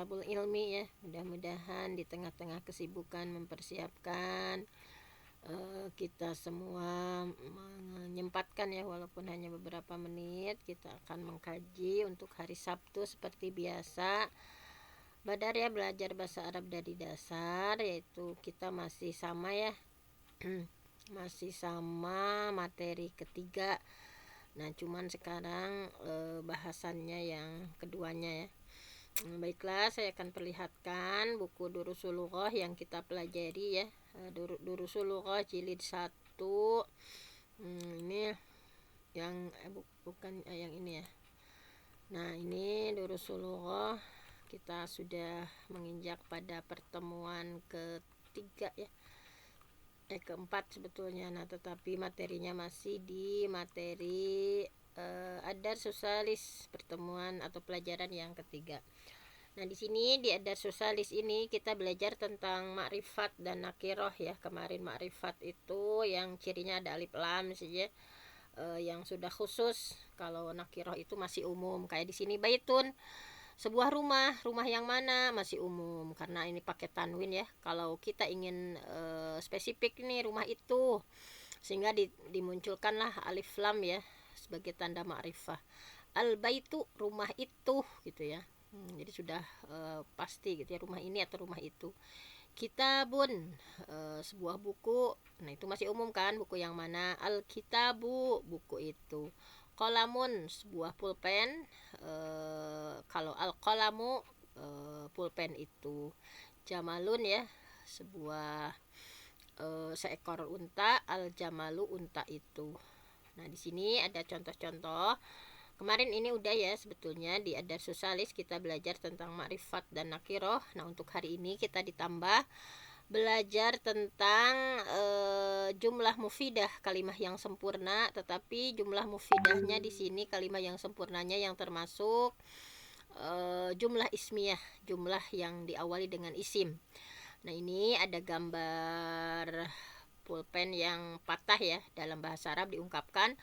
tolabul ilmi ya. Mudah-mudahan di tengah-tengah kesibukan mempersiapkan, kita semua menyempatkan ya, walaupun hanya beberapa menit kita akan mengkaji untuk hari Sabtu seperti biasa. Badar ya, belajar bahasa Arab dari dasar, yaitu kita masih sama ya. Masih sama materi ketiga. Nah, cuman sekarang bahasannya yang keduanya ya. Baiklah, saya akan perlihatkan buku Durusul Lughah yang kita pelajari ya. Durusul Lughah jilid 1. Ini yang bukan yang ini ya. Nah, ini Durusul Lughah, kita sudah menginjak pada pertemuan ketiga ya. Keempat sebetulnya. Nah, tetapi materinya masih di materi Adar Susalis, pertemuan atau pelajaran yang ketiga. Nah, di sini di Adar Susalis ini kita belajar tentang makrifat dan nakiroh ya. Kemarin makrifat itu yang cirinya ada alif lam saja, yang sudah khusus. Kalau nakiroh itu masih umum. Kayak di sini baitun, sebuah rumah yang mana, masih umum karena ini pakai tanwin ya. Kalau kita ingin spesifik nih rumah itu, sehingga dimunculkanlah alif lam ya sebagai tanda ma'rifah. Al baitu, rumah itu gitu ya. Jadi sudah pasti gitu ya, rumah ini atau rumah itu. Kitabun, sebuah buku. Nah, itu masih umum kan, buku yang mana. Al kitabu, buku itu. Kolamun, sebuah pulpen. Kalau al kolamu, pulpen itu. Jamalun ya, sebuah seekor unta. Al jamalu, unta itu. Nah, di sini ada contoh-contoh. Kemarin ini udah ya sebetulnya di Adar Susalis kita belajar tentang makrifat dan nakiroh. Nah, untuk hari ini kita ditambah belajar tentang jumlah mufidah, kalimat yang sempurna. Tetapi jumlah mufidahnya di sini kalimat yang sempurnanya yang termasuk jumlah ismiyah, jumlah yang diawali dengan isim. Nah, ini ada gambar pulpen yang patah ya. Dalam bahasa Arab diungkapkan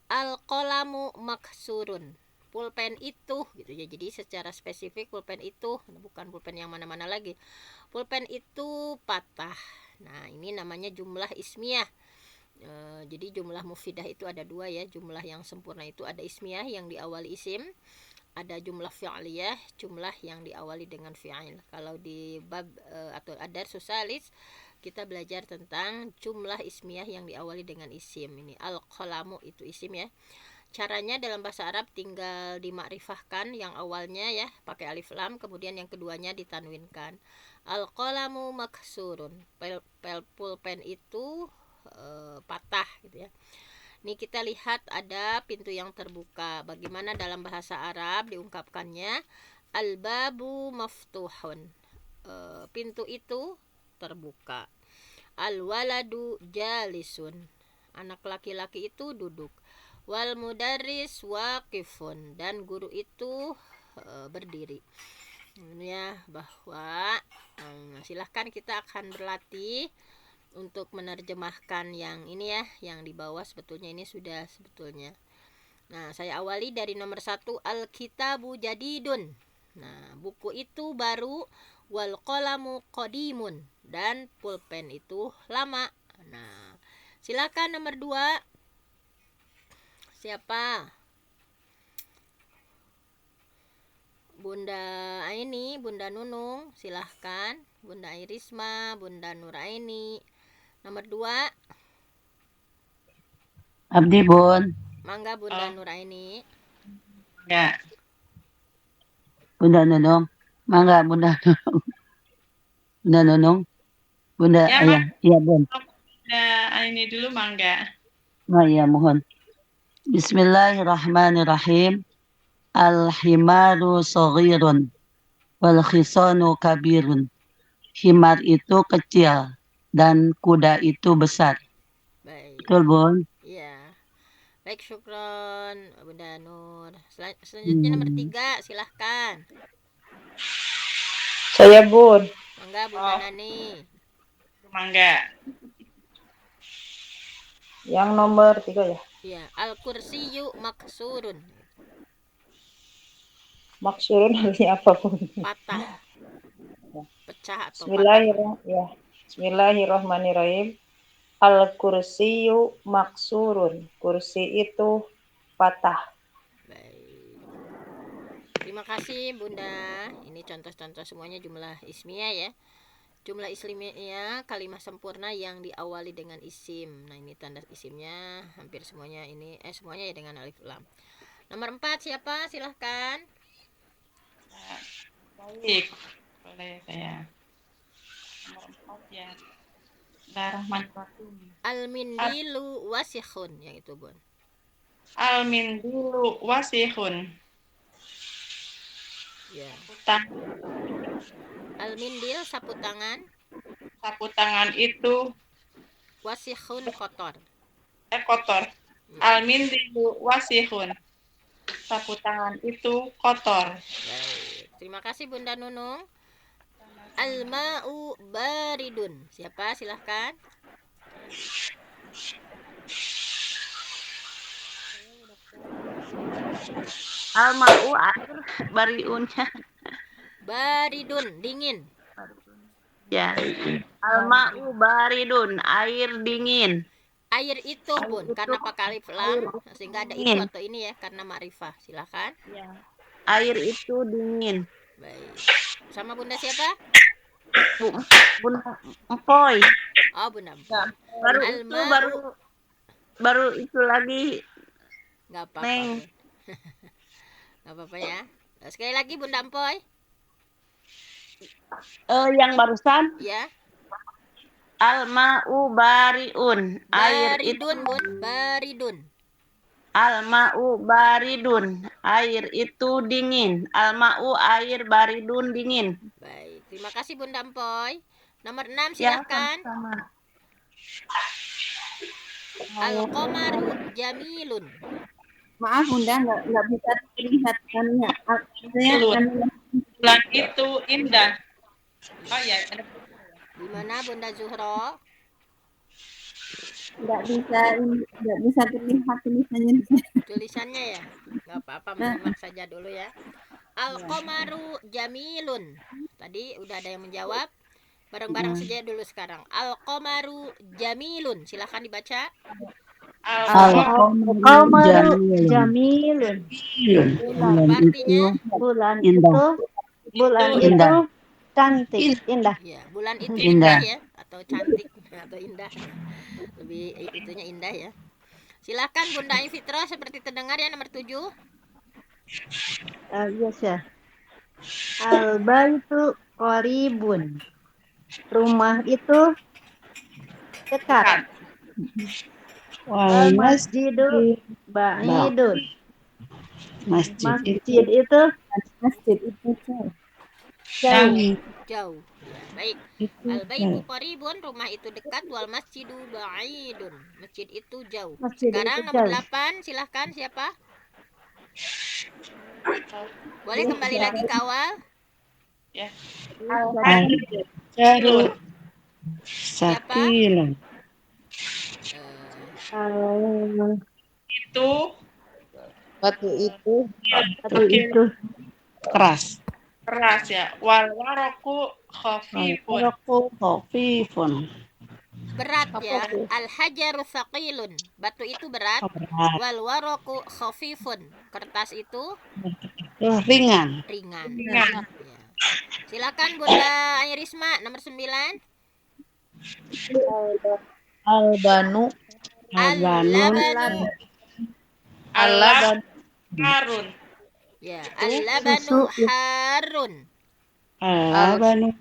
al-qalamu maksurun, pulpen itu gitu ya. Jadi secara spesifik pulpen itu, bukan pulpen yang mana-mana lagi, pulpen itu patah. Nah, ini namanya jumlah ismiyah. Jadi jumlah mufidah itu ada dua ya. Jumlah yang sempurna itu ada ismiyah yang diawali isim, ada jumlah fi'liyah, jumlah yang diawali dengan fi'il. Kalau di bab atau Adar Susalis kita belajar tentang jumlah ismiyah yang diawali dengan isim. Ini al-qalamu itu isim ya. Caranya dalam bahasa Arab tinggal dimakrifahkan, yang awalnya ya pakai alif lam, kemudian yang keduanya ditanwinkan. Al-qalamu maksurun, pulpen itu patah gitu ya. Ini kita lihat ada pintu yang terbuka. Bagaimana dalam bahasa Arab diungkapkannya? Al-babu maftuhun, pintu itu terbuka. Al-waladu jalisun, anak laki-laki itu duduk. Wal mudarris waqifun, dan guru itu berdiri. Ini ya, bahwa silahkan kita akan berlatih untuk menerjemahkan yang ini ya, yang di bawah sebetulnya ini sudah sebetulnya. Nah, saya awali dari nomor 1, al-kitabu jadidun. Nah, buku itu baru. Wal qalamu qadimun, dan pulpen itu lama. Nah, silakan nomor 2. Siapa? Bunda Aini, Bunda Nunung, silahkan. Bunda Irisma, Bunda Nuraini. Nomor 2. Abdi Bun. Mangga Bunda Nuraini. Ya. Bunda Nunung. Mangga Bunda Nunung. Bunda Nunung. Bunda Ya, Ayah. Iya Bun. ini dulu mangga. Oh iya mohon. Bismillahirrahmanirrahim. Al-himaru saghirun wal khisanu kabirun. Himar itu kecil dan kuda itu besar. Baik. Betul Bun? Iya. Baik, syukron Bunda Nur. Selanjutnya nomor 3, silahkan. Saya Bun. Mangga Bunda Nani. Mangga. Yang nomor 3 ya? Iya, al-kursiyu maksurun. Maksurun artinya apa Bun? Patah. pecah atau patah. Bismillahirrahmanirrahim. Al-kursiyu maksurun. Kursi itu patah. Baik. Terima kasih Bunda. Ini contoh-contoh semuanya jumlah ismiyah ya. Jumlah ismiyah kalimat sempurna yang diawali dengan isim. Nah, ini tanda isimnya hampir semuanya ini semuanya ya dengan alif lam. Nomor 4 siapa? Silahkan. Baik. Boleh saya. Nomor 4 ya. Bismillahirrahmanirrahim. Al-mindilu wasikhun yang itu, Bun. Al-mindilu wasihun. Ya. Al-mindil sapu tangan. Sapu tangan itu Wasikhun kotor. kotor. Al-mindilu wasihun. Sapu tangan itu kotor. Baik. Terima kasih Bunda Nunung. Al-ma'u baridun. Siapa? Silahkan. Al-ma'u air bariunnya. Baridun, dingin. Ya. Al-ma'u baridun, air dingin. Air itu, Bun, karena pakai alif lam sehingga ada itu atau ini ya, karena ma'rifah. Silahkan. Ya. Air itu dingin. Baik. Sama Bunda siapa? Bunda Empoy. Oh, Bunda. Ya. Baru itu baru itu lagi. Nggak apa-apa. Nggak apa-apa ya. Sekali lagi Bunda Empoy. Yang barusan. Ya. Al-ma'u bariun. Air itu Bun, baridun. Al-ma'u baridun. Air itu dingin. Al-ma'u air baridun dingin. Baik, terima kasih Bunda Empoy. Nomor 6 silahkan. Ya, sama. Al-qamaru jamilun. Maaf Bunda, nggak bisa terlihatkannya. Bulan itu indah. Oh ya, di mana Bunda Zuhro? Nggak bisa terlihat tulisannya. Tulisannya ya, nggak apa-apa, menyimak saja dulu ya. Al-qamaru jamilun. Tadi udah ada yang menjawab. Bareng-bareng saja dulu sekarang. Al-qamaru jamilun. Silahkan dibaca. Al-qamaru jamilun. Artinya Bulan itu cantik, indah. ya, bulan itu indah ya, atau cantik atau indah. Lebih itunya indah ya. Silakan Bunda Fitro seperti terdengar ya nomor 7. Yes ya. Al-baitu qaribun. Rumah itu dekat. Al-masjidu ba'idun. Masjid itu jauh. Ya, baik. Al-baitu qaribun, rumah itu dekat, wal masjidu ba'idun. Masjid itu jauh. Sekarang nomor 8, silahkan siapa? Boleh kembali lagi ke awal? Ya. Siapa? Batu itu Keras ya. Wal waraku khafifun. Berat ya. Al-hajaru thaqilun. Batu itu berat. Wal waraku khafifun. Kertas itu ringan. Ya. Silakan Bunda Irisma nomor 9. Al-banu Harun. Ya, al-labanu harun. Al-labanu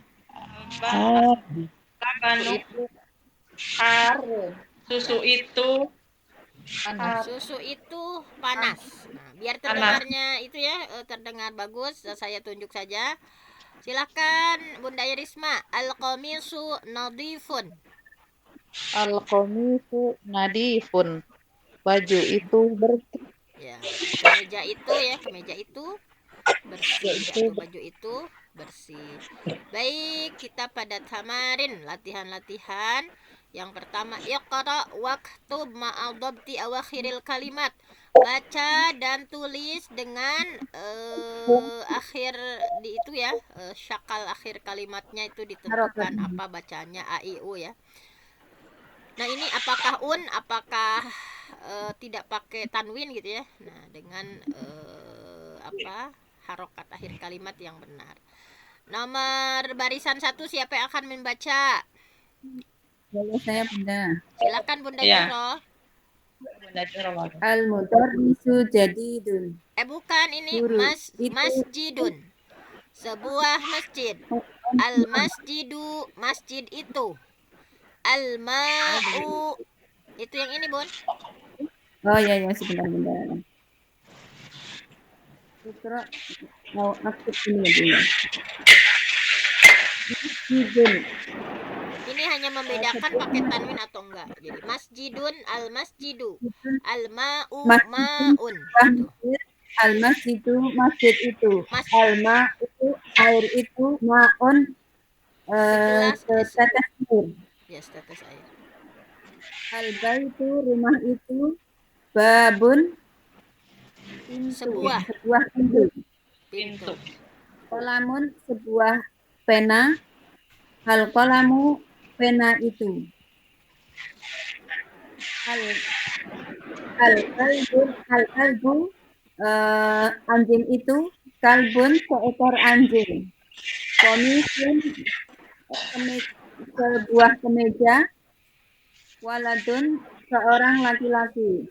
harun. Susu itu panas. Nah, biar terdengarnya itu ya terdengar bagus, saya tunjuk saja. Silakan Bunda Irisma. Al-qamisu nadifun. Al-qamisu nadifun. Baju itu bersih. Ya, kemeja itu bersih, atau baju itu bersih. Baik, kita pada tamarin, latihan-latihan Yang pertama, iqra waktub ma'al dhabti awakhiril kalimat. Baca dan tulis dengan akhir di itu ya, syakal akhir kalimatnya itu ditentukan apa bacanya a i u ya. Nah, ini apakah apakah tidak pakai tanwin gitu ya. Nah, dengan harokat akhir kalimat yang benar. Nomor barisan 1 siapa yang akan membaca? Boleh saya Bunda. Silakan Bunda Iya. Juro. Bunda Juro boleh. Al-mudarrisu jadidun. Bukan ini Guru itu masjidun. Sebuah masjid. Al-masjidu, masjid itu. Al-ma'u, itu yang ini, Bun. Oh ya sebentar. Ikra mau aktif ini ya. Masjidun. Ini hanya membedakan pakai tanwin atau enggak. Jadi masjidun, al-masjidu, al-ma'u, ma'un. Gitu. Al-masjidu masjid itu. Al-ma'u air itu, ma'un tetes air. Ya, tetes air. Al-baitu rumah itu, babun pintu. Sebuah pintu. Kolamun sebuah pena. Al-kolamu pena itu. Al-kalbu anjing itu. Kalbun seekor anjing. Komisun sebuah kemeja. Waladun seorang laki-laki.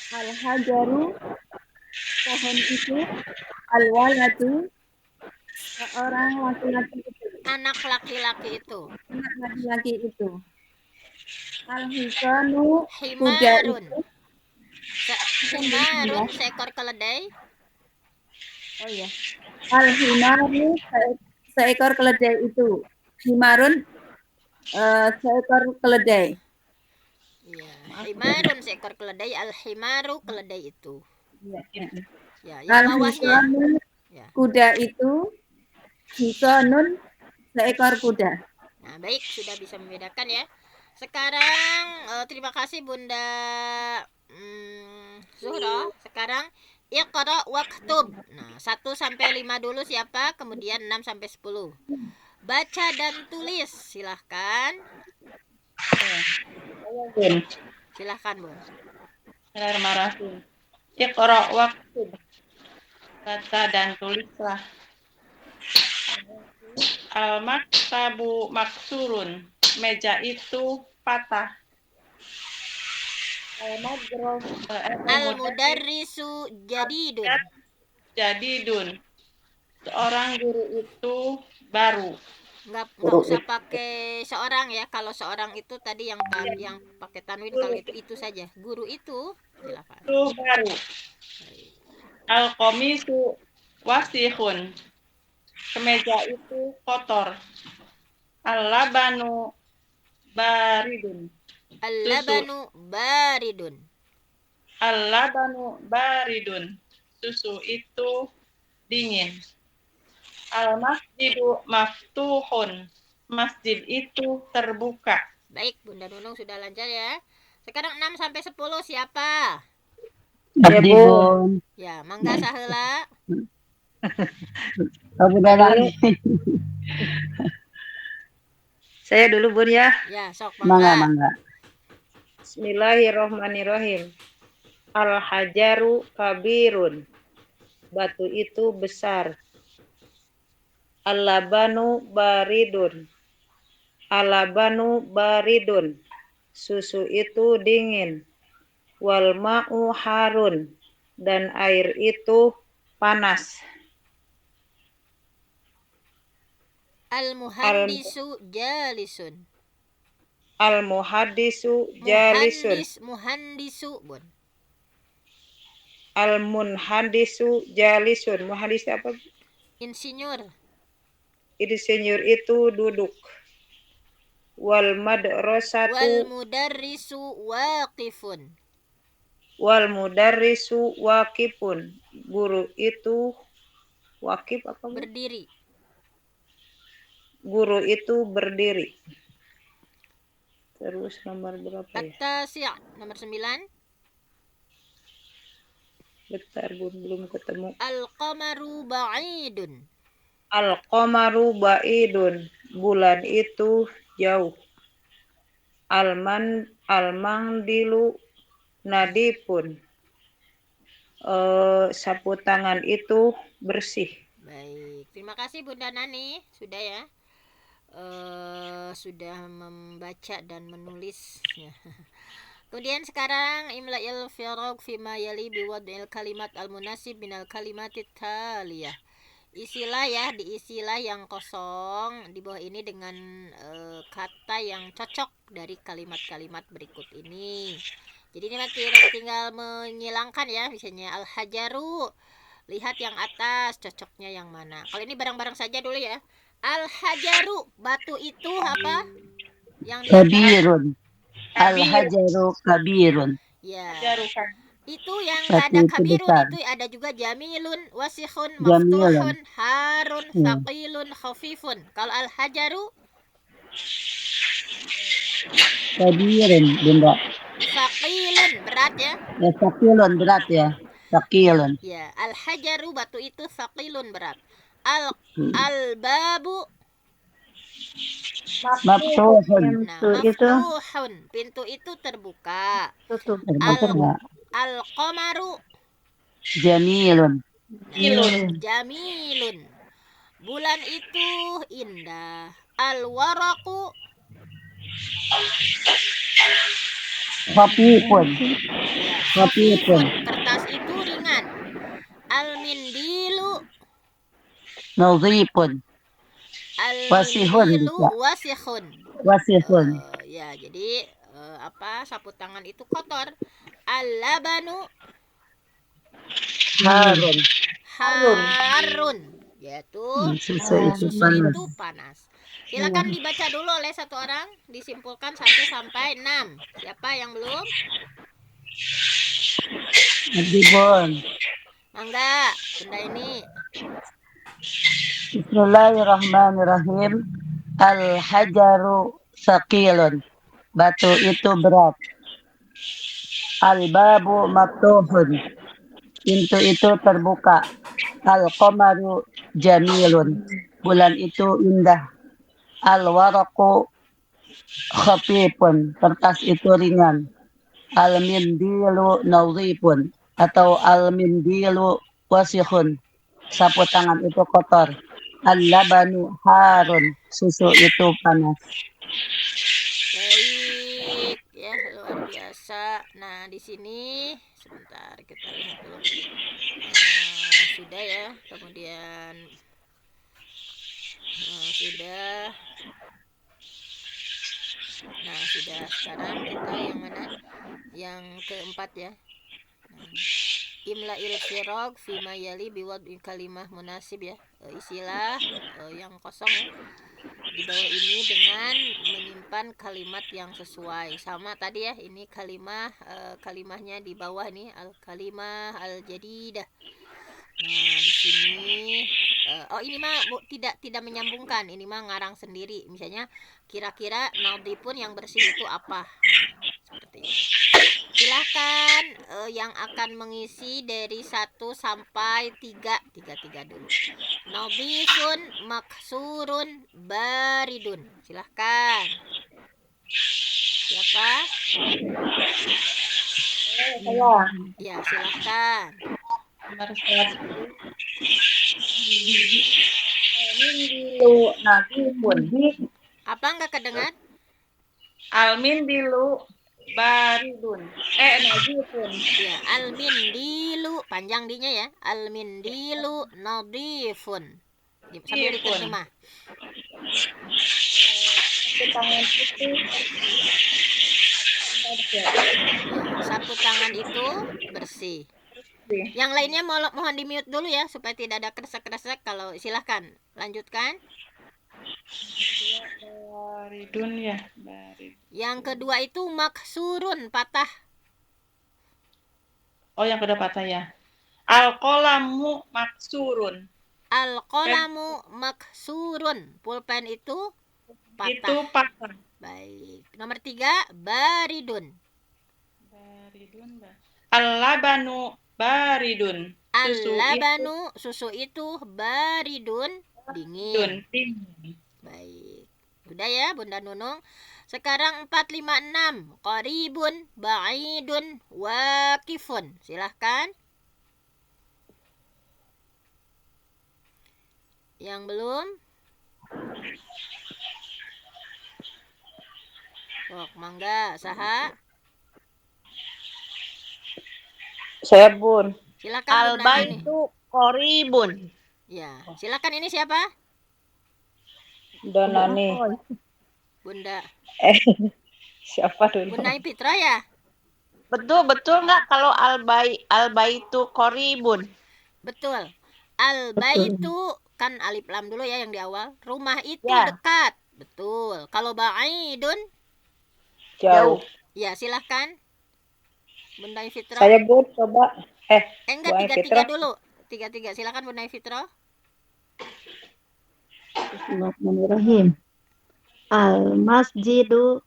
Al-hajaru pohon itu. Al-waladu seorang laki-laki itu. Anak laki-laki itu. Al-hisanu kuda itu. Himarun seekor keledai. Oh ya. Al-himaru seekor keledai itu. Himarun seekor keledai. Ya, himarun seekor keledai, al-himaru keledai itu. Ya, yang bawahnya. Ya. Kuda itu. Hisanun seekor kuda. Nah, baik, sudah bisa membedakan ya. Sekarang terima kasih Bunda Zuhro. Sekarang iqra waktub. Nah, 1 sampai 5 dulu siapa? Kemudian 6 sampai 10. Baca dan tulis. Silahkan. Silahkan, Bun. Bismillahirrahmanirrahim. Iqra waktub. Baca dan tulislah. Al-maktabu maksurun. Meja itu patah. Al-mudarrisu jadidun. Seorang guru itu baru. Nggak usah pakai seorang ya. Kalau seorang itu tadi yang pakai tanwin, kalau itu saja. Guru itu silakan. Itu baru. Al-qamisu wasihun. Kemeja itu kotor. Al-labanu baridun. Al-labanu baridun. Al-labanu baridun. Susu itu dingin. Al-masjidu maftuhun. Masjid itu terbuka. Baik, Bunda Nunung sudah lancar ya. Sekarang 6 sampai 10 siapa? Bun. Ya, mangga saheula. Saya dulu Bun ya. Ya, sok Mangga. Bismillahirrahmanirrahim. Al-hajaru kabirun. Batu itu besar. Al-labanu baridun. Al-labanu baridun. Susu itu dingin. Wal ma'u harun. Dan air itu panas. Al-muhandisu jalisun. Al-muhaddisu jalisun. Muhandisu, Bun. Al-munhadisu jalisun. Muhandis apa? Insinyur. Insinyur itu duduk. Wal madrasatu. Wal mudarrisu waqifun. Wal mudarrisu waqifun. Guru itu waqif apa? Berdiri. Guru itu berdiri. Terus nomor berapa ya? At-tasi' nomor 9. Bentar Bun, belum ketemu. Al-qamaru ba'idun. Al-qamaru ba'idun. Bulan itu jauh. Al-mandilu nadifun. Sapu tangan itu bersih. Baik, terima kasih Bunda Nani. Sudah ya. Sudah membaca dan menulisnya. Kemudian sekarang imla'il firaq fima yali biwad'il kalimat al-munasib minal kalimatit taliyah. Isilah ya, diisilah yang kosong di bawah ini dengan kata yang cocok dari kalimat-kalimat berikut ini. Jadi ini tinggal menyilangkan ya, misalnya al-hajaru. Lihat yang atas, cocoknya yang mana. Kalau ini bareng-bareng saja dulu ya. Al-hajaru, batu itu apa? Yang di atas. Kabirun. Al-hajaru kabirun. Ya. Jarukan. Itu yang Batu ada itu kabirun besar. itu ada juga jamilun, wasihun, Jamilun. maftuhun, harun, Hmm. thaqilun, khafifun. Kalau al-hajaru Kabirun, Bunda. thaqilun, berat ya. Ya, sakilun berat ya. Sakilun. Ya, al-hajaru batu itu thaqilun, berat. Hmm. Al-babu Maftuhun. nah, Itu maftuhun, pintu itu terbuka. tutup. Terbuka. Al-qamaru Jamilun. jamilun. Bulan itu indah. Al-waraqu Khafifun. ya, Khafifun. khafifun, kertas itu ringan. Al-mindilu Nazifun. Wasihun al-mindilu bisa. wasihun. Wasihun. Ya, jadi sapu tangan itu kotor. Al-labanu Harun. harun, yaitu Susu itu susu panas. itu panas. Silakan dibaca dulu oleh satu orang, disimpulkan 1 sampai 6. Siapa yang belum? Adibun. Mangga, Bunda ini. Bismillahirrahmanirrahim. Al-hajaru sakilun. Batu itu berat. Al-babu maftuhun. Pintu itu terbuka. Al-qamaru jamilun. Bulan itu indah. Al-waraqu khafifun. Kertas itu ringan. Al-mindilu nadhifun. Atau al-mindilu wasihun. Sapu tangan itu kotor. Al-labanu harun. Susu itu panas. Baik, ya luar biasa. Nah di sini sebentar kita lihat dulu. Sudah ya, kemudian sudah. Nah sudah, sekarang kita yang mana? Yang keempat ya. Imla'il firaq fima yali biwad'i kalimah munasib ya. Isilah yang kosong ya di bawah ini dengan menyimpan kalimat yang sesuai. Sama tadi ya, ini kalimahnya di bawah nih, al-kalimah al-jadidah. Nah, di sini ini mah tidak menyambungkan. Ini mah ngarang sendiri. Misalnya kira-kira nadhifun yang bersih itu apa? Seperti ini. Silahkan yang akan mengisi dari 1 sampai 3 dulu. Nadhifun, maksurun, baridun. Silahkan. Siapa? Ya, silahkan. Nomor 1. Mindilu nadifun. Apa enggak kedengar? Al-mindilu baridun. Nadifun. Ya, al-mindilu, panjang dinya ya. Al-mindilu nadifun. Sambil diterjemah. Tangan itu Sapu tangan itu bersih. Yang lainnya mohon di mute dulu ya supaya tidak ada kresek-kresek. Kalau silahkan lanjutkan. Baridun ya. Barid. Yang kedua itu maksurun, patah. Oh, yang kedua patah ya. Al-qalamu maksurun. Al-qalamu maksurun. Pulpen itu patah. Itu patah. Baik. Nomor 3, baridun. Baridun. Al-labanu baridun. Susu itu Al-labanu, susu itu baridun, dingin. dingin. Baik. Udah ya Bunda Nunung. Sekarang 4, 5, 6. Qaribun, ba'idun, wakifun. Silahkan. Yang belum? Sok, mangga, saha? Saya Bun. Silakan Bunda Nani. Al-baitu qaribun. Ya, silakan ini siapa? Bunda Nani. Bunda Siapa dulu? Bunda Fitra ya? Betul nggak kalau al-baitu qaribun? Betul. Al-baitu kan alif lam dulu ya yang di awal. Rumah itu Ya. dekat. Betul. Kalau ba'idun, Jauh. ya silahkan. Bunda Fitra. Saya Bun, coba. Enggak, Bu 3-3 Fitra. dulu. 3-3. Silakan Bunda Fitra. Bismillahirrahmanirrahim. Al-masjidu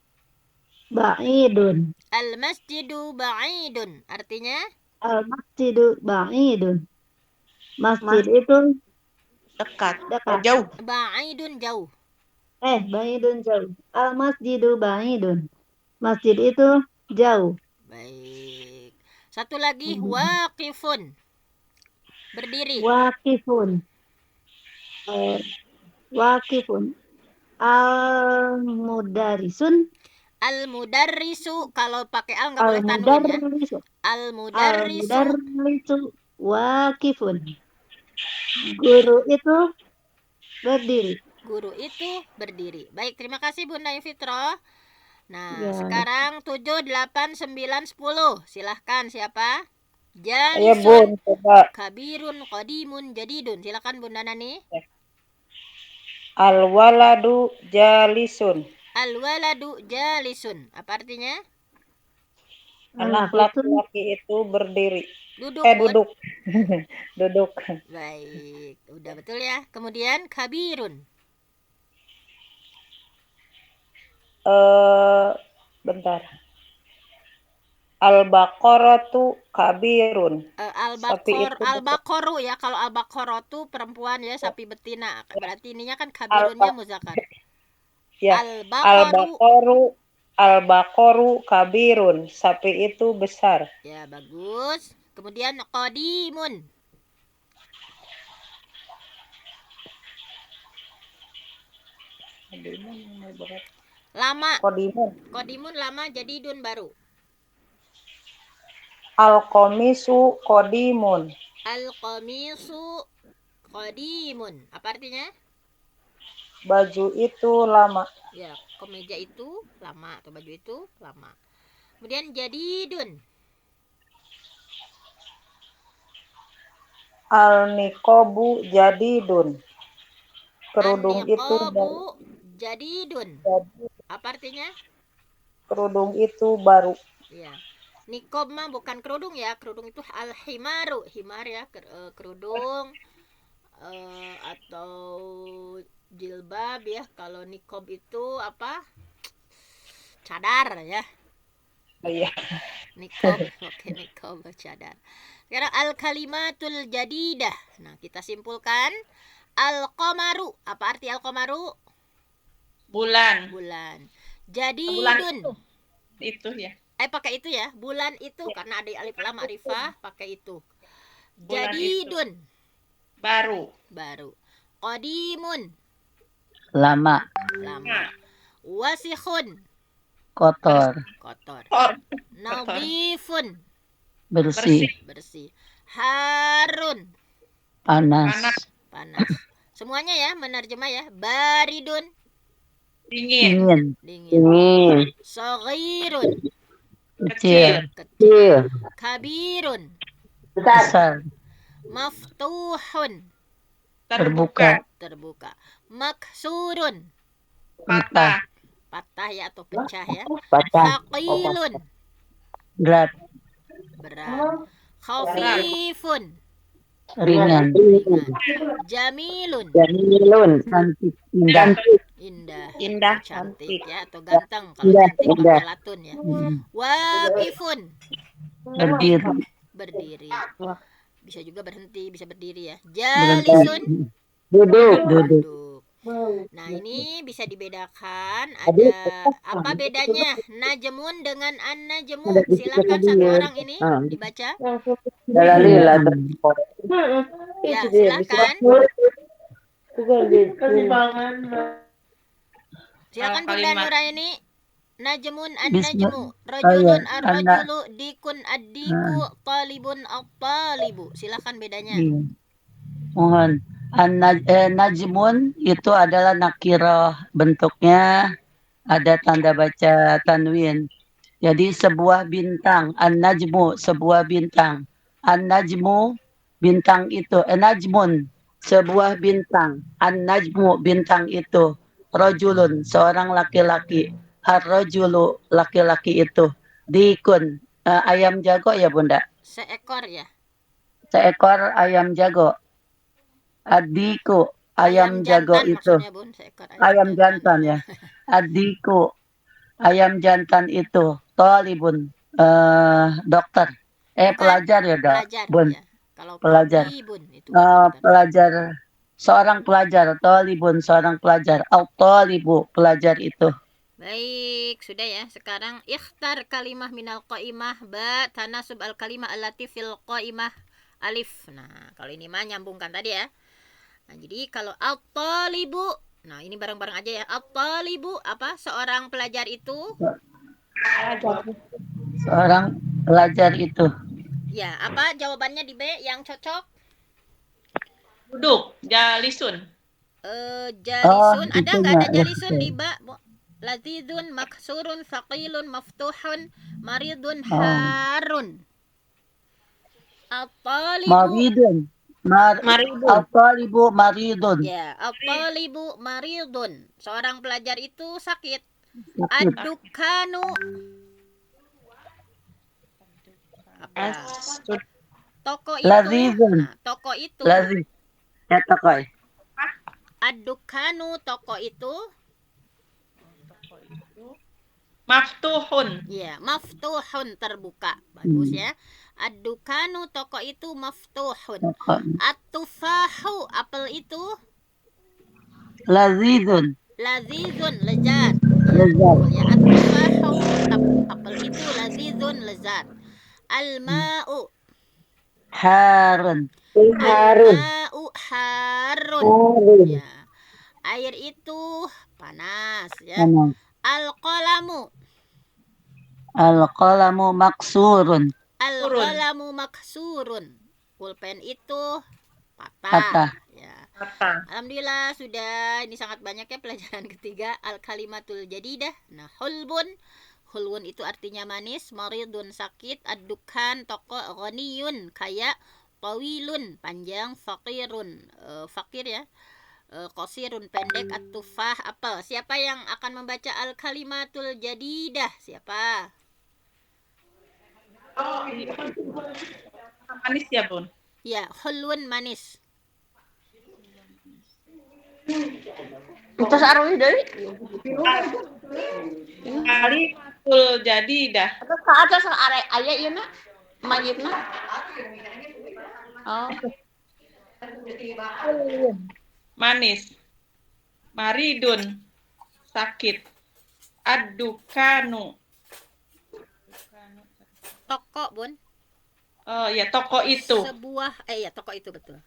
ba'idun. Al-masjidu ba'idun. Artinya? Al-masjidu ba'idun. Masjid itu Dekat. dekat. Jauh. Ba'idun jauh. Ba'idun jauh. Al-masjidu ba'idun. Masjid itu jauh. Baik. Satu lagi, waqifun. Berdiri. Wakifun. Wakifun. Al-mudarisun. Al-mudarrisu. Kalau pakai al nggak boleh tanwin ya. Al-mudarrisu. Al-mudarrisu. Al-mudarrisu wakifun. Guru itu berdiri. Guru itu berdiri. Baik, terima kasih Bunda Fitro. Nah, Ya. sekarang 7, 8, 9, 10. Silahkan siapa? Saya Jalisun, Bun, coba. kabirun, qadimun, jadidun. Silahkan Bunda Nani. Al-waladu jalisun. Al-waladu jalisun. Apa artinya? Anak Anak itu laki-laki itu berdiri. Duduk, Bun. Duduk. Duduk. Baik, udah betul ya. Kemudian kabirun. Bentar. Al-baqaratu kabirun. Sapi itu Al-baqaru ya. Kalau al-baqaratu perempuan ya, sapi betina. Berarti ininya kan kabirunnya muzakkar. Ya. Al-baqaru. Al-baqaru kabirun. Sapi itu besar. Ya, bagus. Kemudian qadimun. Lama. Qadimun. Qadimun lama, jadidun baru. Al-qamisu qadimun. Al-qamisu qadimun. Apa artinya? Baju itu lama. Ya, kemeja itu lama atau baju itu lama. Kemudian jadidun. Al-niqabu jadidun. Kerudung itu An-niqabu jadidun. Apa artinya? Kerudung itu baru. Ya. Nikob mah bukan kerudung ya. Kerudung itu al-himaru. Himar ya, kerudung atau jilbab ya. Kalau nikob itu apa? Cadar ya. Oh, iya. Nikob. Oke, nikob cadar. Sekarang al-kalimatul jadidah. Nah, kita simpulkan al-qamaru. Apa arti al-qamaru? Bulan. Bulan. Bulan Jadidun. itu ya. Pakai itu ya. Bulan itu karena ada alif lam ma'rifah, pakai itu. Bulan Jadidun. Baru. Baru. Qadimun. Lama, Lama. Wasikhun. kotor, Kotor. Kotor. Nadhifun. bersih, Bersih. Harun. panas, Panas. Panas. Semuanya ya menerjemah ya. Baridun. Dingin. dingin, Dingin. Saghirun. kecil, Kecil. Kabirun. besar, Maftuhun. terbuka, Terbuka. Maksurun. Patah. Patah ya atau pecah ya. patah, Thaqilun. berat, Berat. Khafifun. ringan, Ringan. Jamilun. cantik, indah, Indah, Indah, atau cantik cantik. ya, atau ganteng. Kalau Indah, cantik indah. pakai latun ya. Waqifun, Berdiri. berdiri. Wah. Bisa juga berhenti, bisa berdiri ya. Berhenti. Jalisun, Duduk. Duduk. duduk. Nah, ini bisa dibedakan. Ada apa bedanya najmun dengan an-najmu? Silakan satu orang ini dibaca. Dalalila. Ya, silakan. Silakan Bunda Kalimat. Nuraini. Najmun Bisa. an-najmu, Oh rajulun ya, ar-rajulu, dikun ad-diku, talibun at-talibu. Silakan bedanya. Iya. Mohon. Najmun itu adalah nakirah, bentuknya ada tanda baca tanwin. Jadi sebuah bintang, an-najmu sebuah bintang. An-najmu bintang itu, najmun sebuah bintang. An-najmu bintang itu. Rajulun seorang laki-laki. Ar-rajulu laki-laki itu. Dikun ayam jago ya Bunda. Seekor ya. Seekor ayam jago. Adiku ayam jago jantan itu. maksudnya Bun, seekor Ayam jantan ya. Adiku ayam jantan itu. Tolibun dokter. Bukan, Pelajar ya dok. Pelajar Bun. ya. Kalau Pelajar. talibun itu dokter. Pelajar. Seorang pelajar. Tolibun seorang pelajar. Tolibu pelajar itu. Baik, sudah ya. Sekarang ikhtar kalimah minal qaimah ba tanasub al kalimah allati fil qaimah alif. Nah, kalau ini mah nyambungkan tadi ya. Nah, jadi kalau at-talibu, nah ini bareng-bareng aja ya. At-talibu apa? Seorang pelajar itu. Seorang pelajar itu. Ya, apa jawabannya di B yang cocok? Duduk, jalisun. Jalisun, ada nggak ada itunya, jalisun ya. di ba? Lazidun, maksurun, faqilun, maftuhun, maridun, Oh. harun. At-talibu. Maridun. Maridun. Al-talibu maridun. Ya, at-talibu maridun. Seorang pelajar itu sakit. Sakit. Ad-dukanu. Apa? Toko itu. Lazizun. Nah, toko itu. Lazim. Ya tokoy. Ad-dukanu, toko itu. Maftuhun. Ya, maftuhun, terbuka. Bagus ya. Ad-dukanu, toko itu maftuhun. At-tufahu, apel itu. Lazizun. Lazizun, lezat. Lezat. Ya, at-tufahu, apel itu lazizun, lezat. Al-ma'u. Harun. Al-ma'u harun. Ya. Air itu panas ya. Al-qalamu. Al-qalamu maksurun. Al-qalamu maksurun. Pulpen itu patah. Patah. Ya. Apa? Alhamdulillah sudah, ini sangat banyak ya pelajaran ketiga al-kalimatul jadidah. Nah, hulbun. Hulwun itu artinya manis, maridun sakit, ad-dukhan toko, ghaniyun kaya, tawilun panjang, fakirun fakir ya. Qasirun pendek, at-tufah apel. Siapa yang akan membaca al-kalimatul jadidah? Siapa? Manis ya, Bun? Ya, hulwun manis. Terus arwah dari Kalimatul jadidah. terus ke atas are aya ieu na mayitna. Oh. Manis. Maridun. Sakit. Ad-dukanu. Toko, Bun. Oh ya, toko itu. Sebuah ya toko itu betul.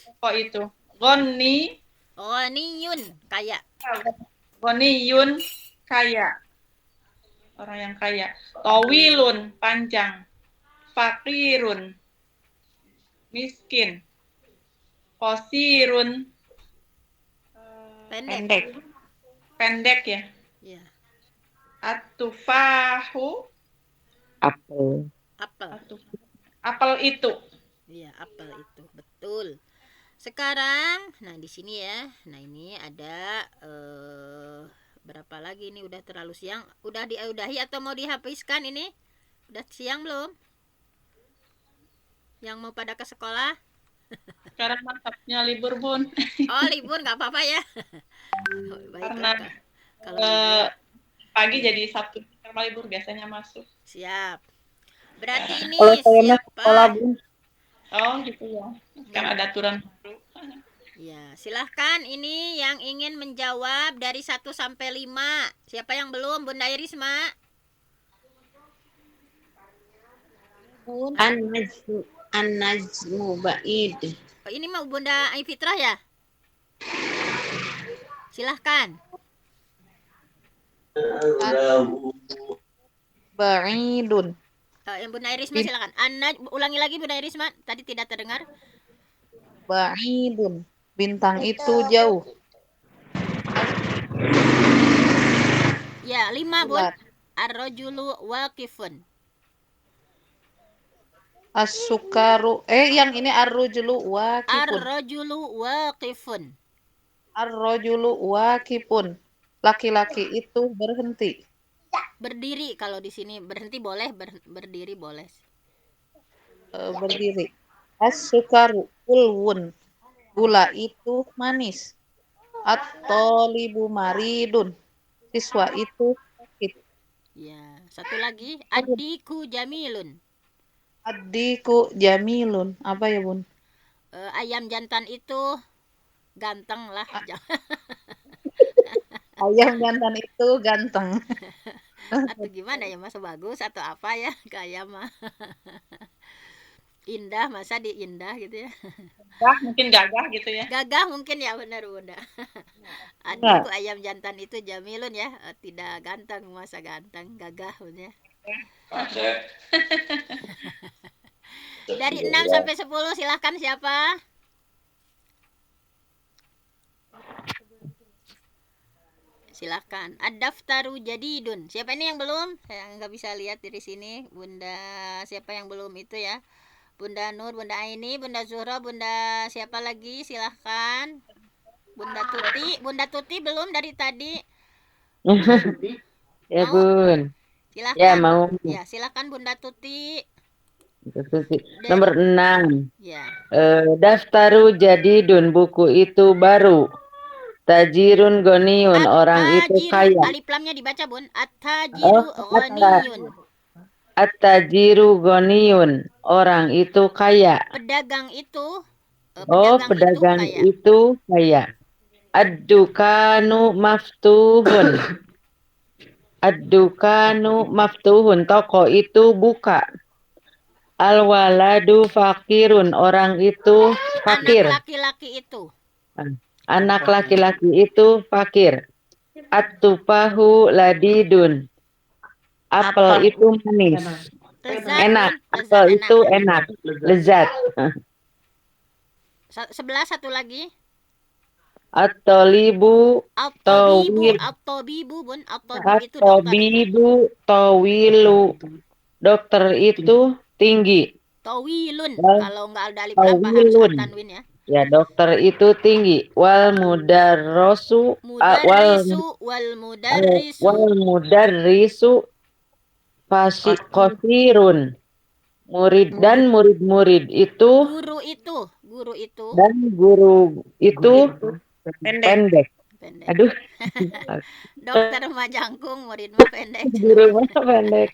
Toko itu. Goni. Ghaniyun kaya. Ghaniyun kaya. Orang yang kaya. Tawilun panjang. Fakirun miskin. Qasirun Pendek. pendek ya. Ya, At-tufahu Apel. apel. apel itu. Iya, apel itu. Betul. Sekarang, nah di sini ya. Nah, ini ada berapa lagi ini, udah terlalu siang. Udah diudahi atau mau dihabiskan ini? Udah siang belum? Yang mau pada ke sekolah? Sekarang mantapnya libur, Bun. Oh, libur nggak apa-apa ya. Baiklah, Karena kalau libur. pagi jadi Sabtu karena libur biasanya masuk. Siap. Berarti Ya. ini Kalau saya mah sekolah, siapa? Bun. Oh gitu ya. Kan ada aturan baru. Ya, silahkan ini yang ingin menjawab dari 1 sampai 5. Siapa yang belum? Bunda Irisma? An-najmu ba'id. Oh, ini mau Bunda Fitrah ya? Silahkan. Ba'idun. Yang Bunda Irisma silahkan. Ulangi lagi Bunda Irisma. Tadi tidak terdengar. Ba'idun. Bintang itu jauh. Ya, 5 Bun. Bulat. Ar-rajulu waqifun. As-sukaru. Yang ini ar-rajulu waqifun. Ar-rajulu waqifun. Ar-rajulu waqifun. Laki-laki itu berhenti. Berdiri kalau di sini berhenti boleh, berdiri boleh. Berdiri. As-sukaru ulwun. Gula itu manis. At-tolibu maridun. Siswa itu sakit. Ya, satu lagi. Adiku jamilun. Addiku jamilun. Apa ya, Bun? Ayam jantan itu ganteng lah. Ayam jantan itu ganteng. Atau gimana ya, masa bagus atau apa ya ke ayam mah. Indah, masa di indah gitu ya. Gagah, mungkin gagah gitu ya. Gagah mungkin ya, benar Bunda. Adikku ayam jantan itu jamilun ya, tidak ganteng, masa ganteng, gagah Bunda. Dari 6 sampai 10 silahkan siapa? Silahkan. Ad-daftaru jadidun. Siapa ini yang belum? Saya nggak bisa lihat dari sini. Bunda siapa yang belum itu ya? Bunda Nur, Bunda Aini, Bunda Zuhra, Bunda siapa lagi? Silahkan. Bunda Tuti belum dari tadi. Ya, Mau? Bun. Silahkan. Ya, mau. Ya, silahkan Bunda Tuti. Nomor 6. Ya. Daftaru jadidun, buku itu baru. Tajirun goniun, orang itu kaya. Alif lamnya dibaca Bun. At-tajiru ghaniyun. At-tajiru goniun, orang itu kaya. Pedagang itu Pedagang itu kaya. Ad-dukanu maftuhun. Ad-dukanu maftuhun, toko itu buka. Al-waladu fakirun, orang itu fakir. Anak laki-laki itu fakir. At-tufahu ladidun, apel itu manis. Enak. Apel itu enak, lezat. 11 satu lagi. At-tolibu tawil. At-tabibu Bun. At-tabibu tawilu, dokter itu tinggi. Tawilun. Kalau nggak ada alif lam harus tanwin ya. Ya, dokter itu tinggi. Wal mudarrisu qasirun. Murid dan murid-murid itu, guru itu dan guru itu pendek. Aduh. Dokter mah jangkung, murid mah pendek. Guru mah pendek.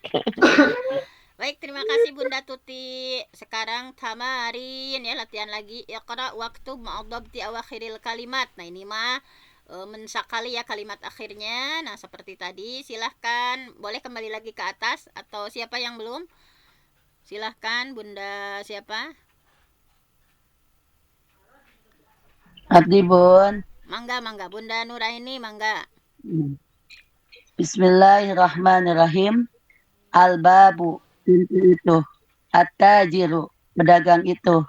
Baik, terima kasih Bunda Tuti. Sekarang tamarin ya, latihan lagi. Iqra waktu ma'adhabti awakhiril kalimat. Nah, ini mah mensakali ya kalimat akhirnya. Nah, seperti tadi, silahkan boleh kembali lagi ke atas atau siapa yang belum? Silahkan Bunda siapa? Abdi Bun. Mangga Bunda Nuraini, mangga. Bismillahirrahmanirrahim. Al-babu, pintu itu. At-tajiru, pedagang itu.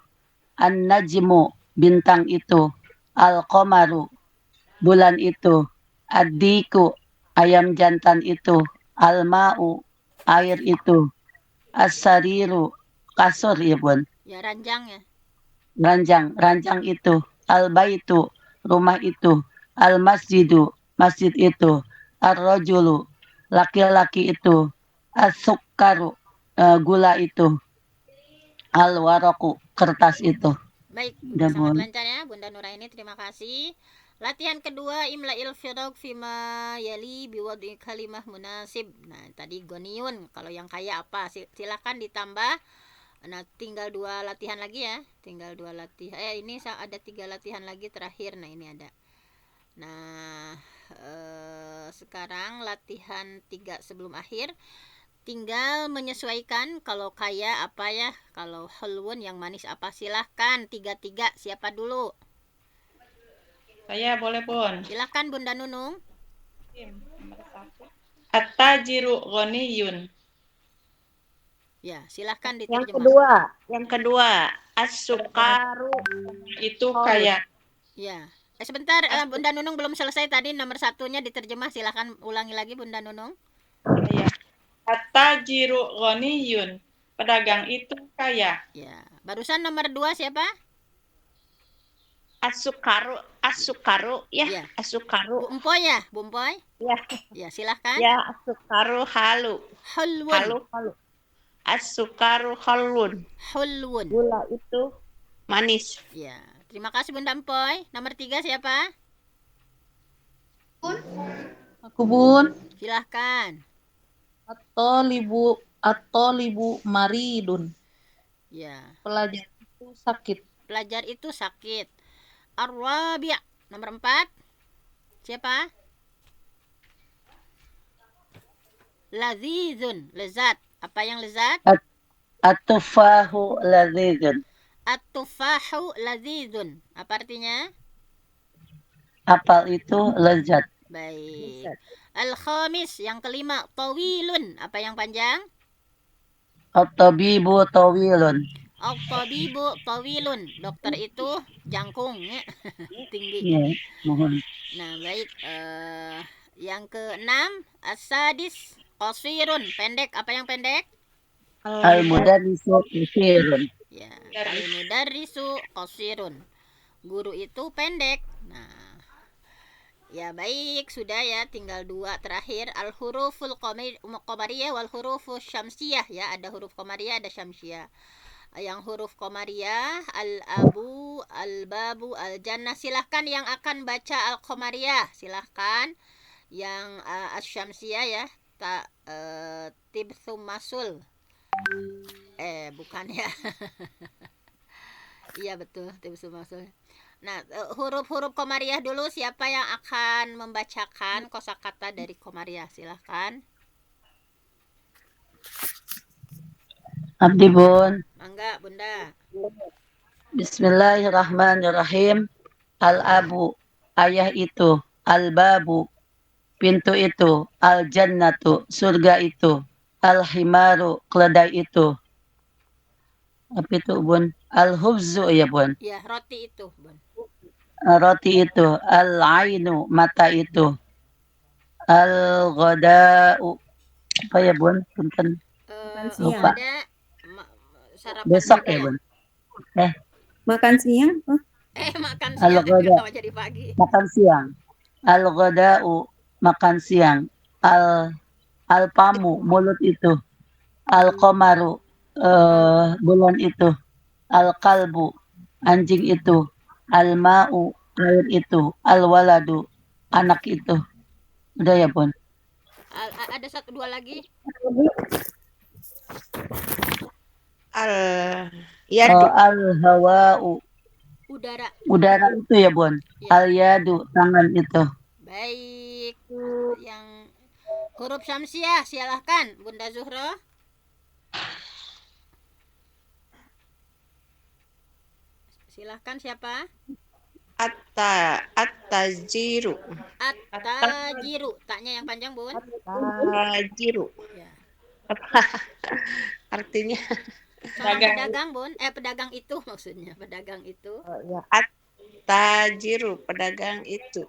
An-najmu, bintang itu. Al-qamaru, bulan itu. Ad-diku, ayam jantan itu. Al-ma'u, air itu. As-sariru, kasur ya Bun. Ya, ranjang ya. Ranjang itu. Al-baitu, rumah itu. Al-masjidu, masjid itu. Ar-rajulu, laki-laki itu. As-sukkaru, gula itu. Al-waraku, kertas itu. Baik, Udah, sangat Bun. lancar ya Bunda Nuraini, terima kasih. Latihan kedua, imla'il firaq fima yali biwad'i kalimah munasib. Nah, tadi goniun. Kalau yang kaya apa? Silakan ditambah. Nah, tinggal 2 latihan lagi ya. Tinggal 2 latihan. Ini ada 3 latihan lagi terakhir. Nah, ini ada. Nah, sekarang latihan 3 sebelum akhir. Tinggal menyesuaikan kalau kaya apa ya. Kalau hulwun yang manis apa. Silahkan 3-3. Siapa dulu? Saya boleh, Bun. Silahkan Bunda Nunung. Nomor 1. At-tajiru ghaniyun. Ya, silahkan Yang diterjemah. kedua, as-sukaru Itu kaya. Ya. Sebentar, Bunda Nunung belum selesai tadi nomor 1-nya diterjemah. Silahkan ulangi lagi Bunda Nunung. Kaya. At-tajiru ghaniyun. Pedagang itu kaya. Ya. Barusan nomor 2 siapa? as-sukaru ya, Ya. as-sukaru Bu Empoy ya? Bu Empoy? ya, Ya, silahkan. ya, as-sukaru halu, Hulwun. as-sukaru halun, Hulwun. gula itu manis. Ya. Terima kasih Bunda Empoy. Nomor 3 siapa? Aku Bun. Silahkan. At-tolibu maridun. Ya. Pelajar itu sakit. Pelajar itu sakit. Ar-Rabi'. Nomor 4. Siapa? Lazizun. Lezat. Apa yang lezat? At-tufahu ladzizun. At-tufahu lazizun. Apa artinya? Apel itu lezat. Baik. Al-khamis. Yang kelima. Tawilun. Apa yang panjang? At-tabibu tawilun. Al-tabibu tawilun. Dokter itu jangkung. Ya. Tinggi. Ya, mohon. Nah, baik. Yang keenam. As-sadis. Qasirun. Pendek. Apa yang pendek? Al-mudarrisu qasirun. Ya. Al-mudarrisu qasirun. Guru itu pendek. Nah. Ya baik, sudah ya, tinggal 2 terakhir. Al-huruful qamariyah wal hurufus syamsiyah ya, ada huruf qamariyah, ada syamsiyah. Yang huruf qamariyah, al-abu, al-babu, al-jannah. Silahkan yang akan baca al-qamariyah, silahkan. Yang as-syamsiyah ya, tibthum masul. Bukan ya. Iya betul, tibthum masul. Nah, huruf-huruf qamariyah dulu. Siapa yang akan membacakan kosakata dari qamariyah? Silahkan. Abdi Bun. Mangga, Bunda. Bismillahirrahmanirrahim. Al-abu, ayah itu. Al-babu, pintu itu. Al-jannatu, surga itu. Al-himaru, keledai itu. Apa itu, Bun? Al-hubzu ya, Bun. Ya, roti itu, Bun. Roti itu. Al-ainu, mata itu. Al-ghada'u. Apa ya, Bun? Punten. Lupa. Ada sarapan Besok juga ya, Bun. Makan siang? Oh, makan siang. Al-ghada. Kenapa jadi pagi? Makan siang. Al-ghada'u, makan siang. Al-pamu, mulut itu. Al-qamaru, bulan itu. Al-kalbu, anjing itu. Al-ma'u, air itu. Al-waladu, anak itu. Udah ya, Bun? Ada 1-2 lagi. Al-yadu, Al-hawa'u, Udara. udara itu ya, Bun? Ya. Al-yadu, tangan itu. Baik. Yang huruf syamsiah, silahkan Bunda Zuhro. Silahkan siapa? at-tajiru, At-tajiru. Taknya yang panjang, Bun. tajiru. Ya. Artinya Seorang pedagang, Bun. Pedagang itu maksudnya. Pedagang itu. ya, at-tajiru, pedagang itu.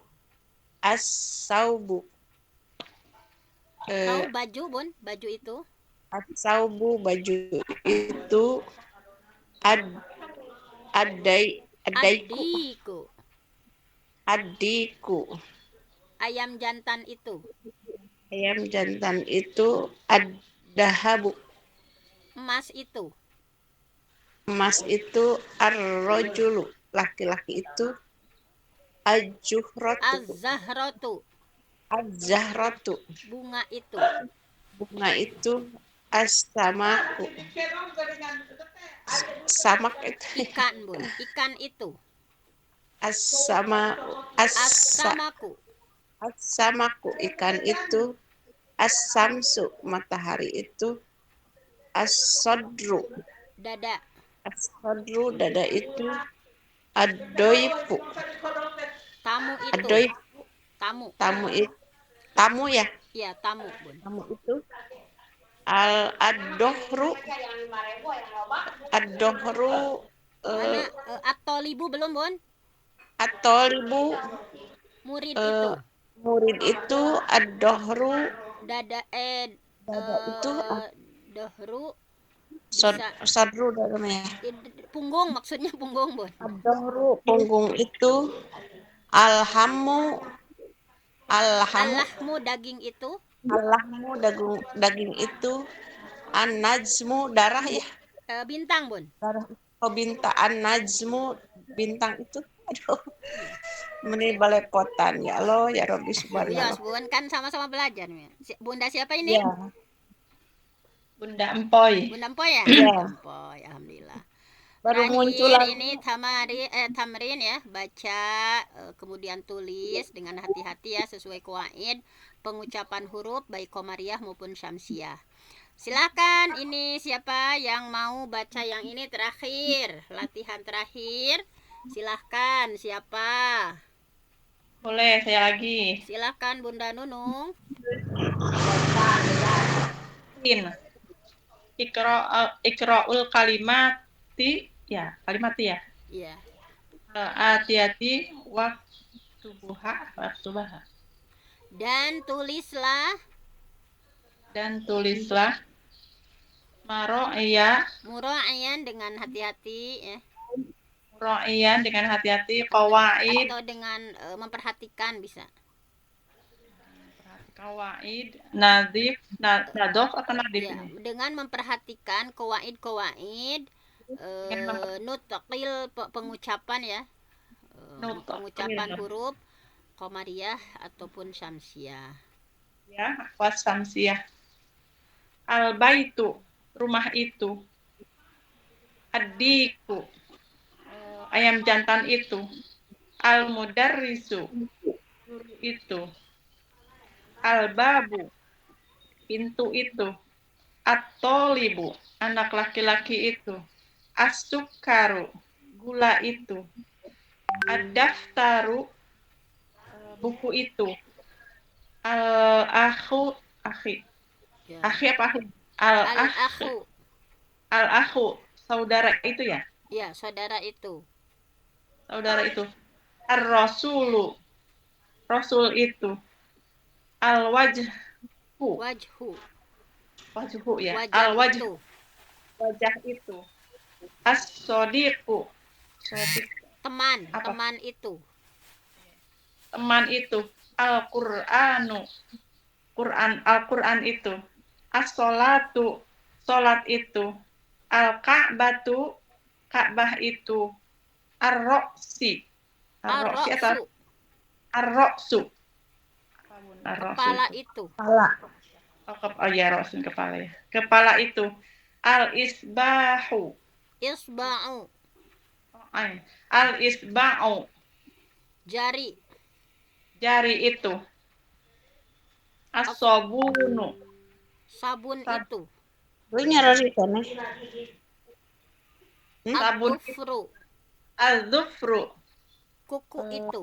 As-saubu, Tahu baju, Bun? Baju itu. as-saubu, baju itu. Adaiku, Adiku. adiku, Ayam jantan itu. ayam jantan itu. Ad-dahabu, Emas itu. emas itu. Ar-rojulu, laki-laki itu. Az-zuhratu. Az-zahratu, Az-zahratu. bunga itu. Bunga itu. As-samaku. Samak itu. Ikan, Bun. Ikan itu. As-sama. As-samaku, As-samaku. Ikan itu. As-samsu. Matahari itu. As-sodru. dada. As-sodru. Dada itu. Ad-doifu. Tamu itu. Ad-doifu. Tamu. Tamu itu. Tamu ya. Iya, tamu, Bun. Tamu itu. Ad-dohru. Ad-dohru. Mana at-tolibu belum, Bun? At-tolibu. Murid itu. Murid itu. Ad-dohru. Dada Dada itu. dohru bisa Sodru namanya. punggung, maksudnya punggung, Bun. Ad-dohru. Punggung itu. Alhamu. Allahmu, daging itu. Allahmu. Daging itu. An-najmu. Darah ya. Bintang, Bun. Darah. Oh, bintang. An-najmu. Bintang itu. Aduh. Ini balepotan. Ya Allah. Ya Rabbi Ya, subhanallah. Bun, kan sama-sama belajar. Bunda siapa ini? Ya. Bunda Empoy. Bunda Empoy ya? Ya. Empoy, alhamdulillah. Baru Terakhir muncul lagi. ini tamrin ya, baca kemudian tulis dengan hati-hati ya sesuai qawaid pengucapan huruf baik komariah maupun syamsiah. Silakan, ini siapa yang mau baca yang ini terakhir, latihan terakhir. Silahkan, siapa? Boleh, saya lagi. Silahkan Bunda Nunung. Ikra'ul kalimati ya, kalimati ya. Iya. Hati-hati waktubaha. Dan tulislah mura'iyan dengan hati-hati ya. Mura'iyan dengan hati-hati qawaid. Atau dengan memperhatikan bisa. Qawaid nadif nadof atau nadif Ya, ini? dengan memperhatikan qawaid nutqil pengucapan ya. Pengucapan huruf qamariyah ataupun syamsiah. Ya, wasamsiyah. Al baitu, rumah itu. Adiku, ayam jantan itu. Al mudarrisu, guru itu. Al babu, pintu itu. At-tolibu, anak laki-laki itu. As-sukaru, gula itu. Ad-daftaru, buku itu. Akhi. Ya. Akhi apa akhi? Al-akhu. Al-akhu, saudara itu ya? Ya, saudara itu. Saudara itu. Ar-rasulu, rasul itu. Al-wajhu, Wajhu. ya. Wajah Al-wajhu, itu. wajah itu. As-sodiqu, Teman itu. teman itu. Al-Qur'anu, Al-Qur'an itu. As-sholatu, sholat itu. Al-Ka'batu, Ka'bah itu. Ar-Roksi, Ar-ra'su, Ar-Roksu, kepala itu. Oh ya, Roksu, kepala ya. Kepala itu. Al-Isbahu, Isba'u, Al-Isba'u, jari. jari itu. As-sabunu, Sabun itu. sabun. Ad-dufru, Al-Dhufru, kuku itu.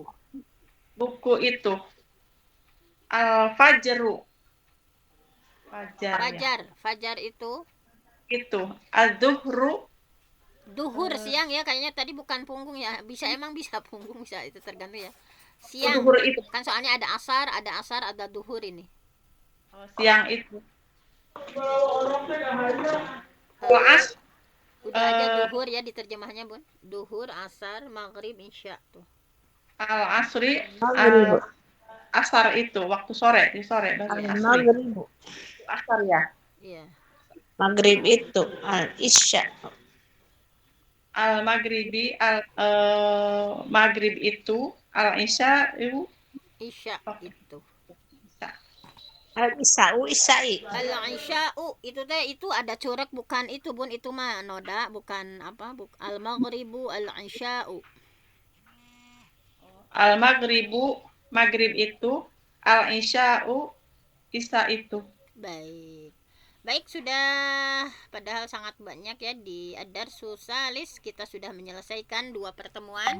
buku itu. Al-Fajru, Fajar itu. itu. Al-Dhuhru, Duhur siang ya, kayaknya tadi bukan punggung ya. Emang bisa punggung, bisa, itu tergantung ya. Siang. Duhur itu. Kan soalnya ada asar, ada duhur ini. Siang itu. Udah ada duhur ya diterjemahnya, Bun. Duhur, asar, maghrib, isya tuh. Al-Asri, asar itu waktu sore, di sore berarti asri. Asar ya. Iya. Maghrib itu. Al-isya. Al-Maghribi, maghrib itu. Al-Isya'u. Isya itu. Al-Isya'u Isya'i. Al-Isya'u itu ada corak bukan itu Bun, itu mah noda bukan apa al-maghribu al-Isya'u. Al-Maghribu, maghrib itu. Al-Isya'u, isya itu. Baik, sudah padahal sangat banyak ya di Ad-Darsu Salis. Kita sudah menyelesaikan 2 pertemuan.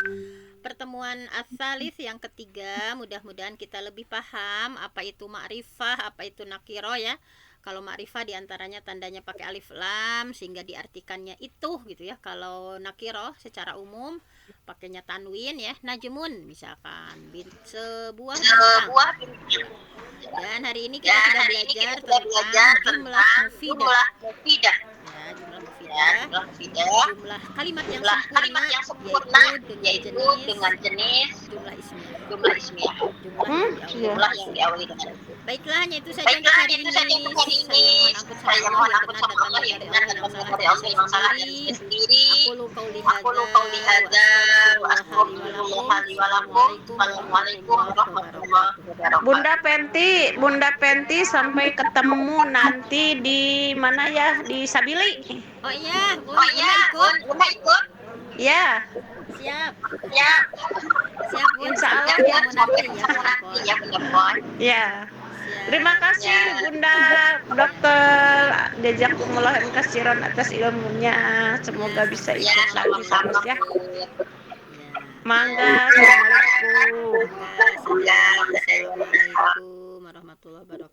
Pertemuan as-salis yang ketiga, mudah-mudahan kita lebih paham apa itu ma'rifah, apa itu nakiro ya. Kalau ma'rifah diantaranya tandanya pakai alif lam sehingga diartikannya itu gitu ya. Kalau nakiro secara umum pakainya tanwin ya, najmun misalkan sebuah bintang. Dan hari ini kita sudah belajar tentang jumlah mufidah. Ya, jumlah mufidah. Jumlah kalimat yang sempurna yaitu dengan jenis jumlah ismiyah. Jumlah yang diawali dengan itu. Baiklah, hanya itu saja untuk hari ini. Saya mohon ampun sama Allah yang benar dan dari Allah yang salah dari sendiri. Aku qauli hadza wa astaghfirullahi wa lakum. Wassalamualaikum warahmatullahi wabarakatuh. Bunda Penti sampai ketemu nanti di mana ya? Di Sabili. Oh iya, Bunda ikut. Ya. Siap. Bun. Insya Allah Siap, ya. nanti ya Bunda Pon. Ya. Terima kasih Bunda Dokter Jazakumullah khairan atas ilmunya. Semoga bisa ikut lagi terus ya. Mangga. Assalamualaikum. Assalamualaikum warahmatullahi wabarakatuh.